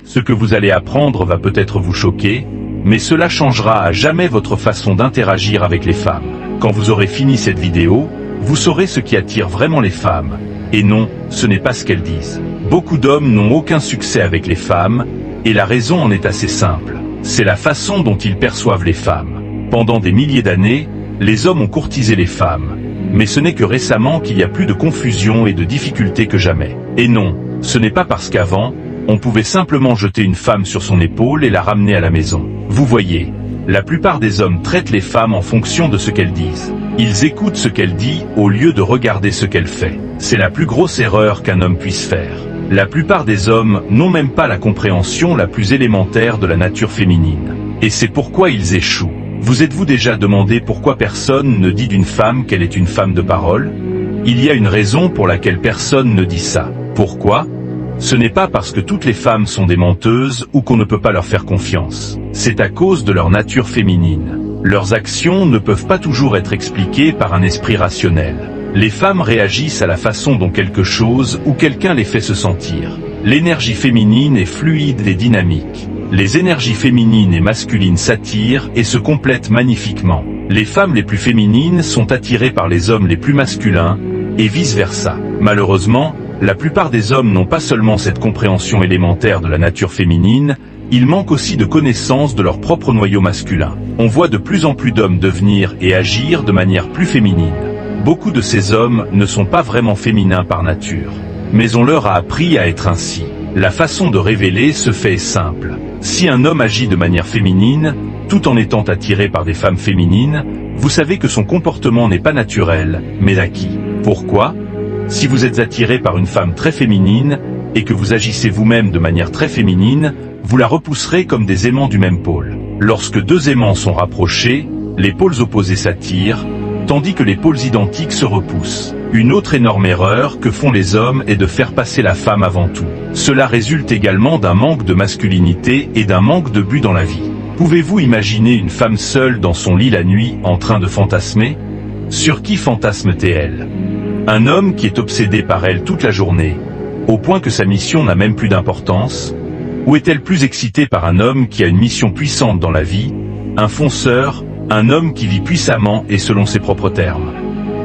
Ce que vous allez apprendre va peut-être vous choquer, mais cela changera à jamais votre façon d'interagir avec les femmes. Quand vous aurez fini cette vidéo, vous saurez ce qui attire vraiment les femmes. Et non, ce n'est pas ce qu'elles disent. Beaucoup d'hommes n'ont aucun succès avec les femmes, et la raison en est assez simple. C'est la façon dont ils perçoivent les femmes. Pendant des milliers d'années, les hommes ont courtisé les femmes. Mais ce n'est que récemment qu'il y a plus de confusion et de difficultés que jamais. Et non, ce n'est pas parce qu'avant, on pouvait simplement jeter une femme sur son épaule et la ramener à la maison. Vous voyez, la plupart des hommes traitent les femmes en fonction de ce qu'elles disent. Ils écoutent ce qu'elle dit au lieu de regarder ce qu'elle fait. C'est la plus grosse erreur qu'un homme puisse faire. La plupart des hommes n'ont même pas la compréhension la plus élémentaire de la nature féminine. Et c'est pourquoi ils échouent. Vous êtes-vous déjà demandé pourquoi personne ne dit d'une femme qu'elle est une femme de parole? Il y a une raison pour laquelle personne ne dit ça. Pourquoi? Ce n'est pas parce que toutes les femmes sont des menteuses ou qu'on ne peut pas leur faire confiance. C'est à cause de leur nature féminine. Leurs actions ne peuvent pas toujours être expliquées par un esprit rationnel. Les femmes réagissent à la façon dont quelque chose ou quelqu'un les fait se sentir. L'énergie féminine est fluide et dynamique. Les énergies féminines et masculines s'attirent et se complètent magnifiquement. Les femmes les plus féminines sont attirées par les hommes les plus masculins, et vice-versa. Malheureusement, la plupart des hommes n'ont pas seulement cette compréhension élémentaire de la nature féminine, ils manquent aussi de connaissance de leur propre noyau masculin. On voit de plus en plus d'hommes devenir et agir de manière plus féminine. Beaucoup de ces hommes ne sont pas vraiment féminins par nature. Mais on leur a appris à être ainsi. La façon de révéler ce fait est simple. Si un homme agit de manière féminine, tout en étant attiré par des femmes féminines, vous savez que son comportement n'est pas naturel, mais acquis. Pourquoi? Si vous êtes attiré par une femme très féminine, et que vous agissez vous-même de manière très féminine, vous la repousserez comme des aimants du même pôle. Lorsque deux aimants sont rapprochés, les pôles opposés s'attirent, tandis que les pôles identiques se repoussent. Une autre énorme erreur que font les hommes est de faire passer la femme avant tout. Cela résulte également d'un manque de masculinité et d'un manque de but dans la vie. Pouvez-vous imaginer une femme seule dans son lit la nuit en train de fantasmer? Sur qui fantasme-t-elle? Un homme qui est obsédé par elle toute la journée, au point que sa mission n'a même plus d'importance? Ou est-elle plus excitée par un homme qui a une mission puissante dans la vie, un fonceur, un homme qui vit puissamment et selon ses propres termes?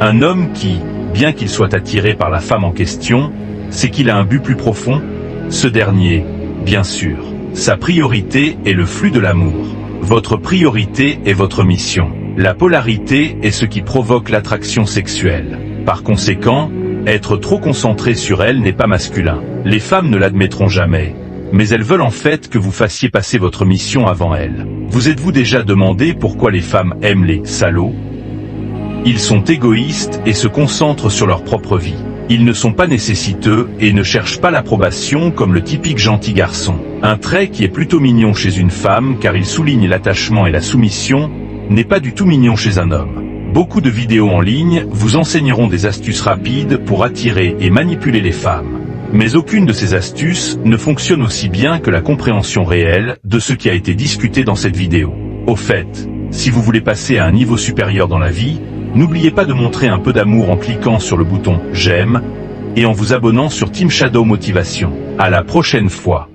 Un homme qui, bien qu'il soit attiré par la femme en question, c'est qu'il a un but plus profond? Ce dernier, bien sûr. Sa priorité est le flux de l'amour. Votre priorité est votre mission. La polarité est ce qui provoque l'attraction sexuelle. Par conséquent, être trop concentré sur elle n'est pas masculin. Les femmes ne l'admettront jamais. Mais elles veulent en fait que vous fassiez passer votre mission avant elles. Vous êtes-vous déjà demandé pourquoi les femmes aiment les salauds? Ils sont égoïstes et se concentrent sur leur propre vie. Ils ne sont pas nécessiteux et ne cherchent pas l'approbation comme le typique gentil garçon. Un trait qui est plutôt mignon chez une femme car il souligne l'attachement et la soumission, n'est pas du tout mignon chez un homme. Beaucoup de vidéos en ligne vous enseigneront des astuces rapides pour attirer et manipuler les femmes. Mais aucune de ces astuces ne fonctionne aussi bien que la compréhension réelle de ce qui a été discuté dans cette vidéo. Au fait, si vous voulez passer à un niveau supérieur dans la vie, n'oubliez pas de montrer un peu d'amour en cliquant sur le bouton « J'aime » et en vous abonnant sur Team Shadow Motivation. À la prochaine fois.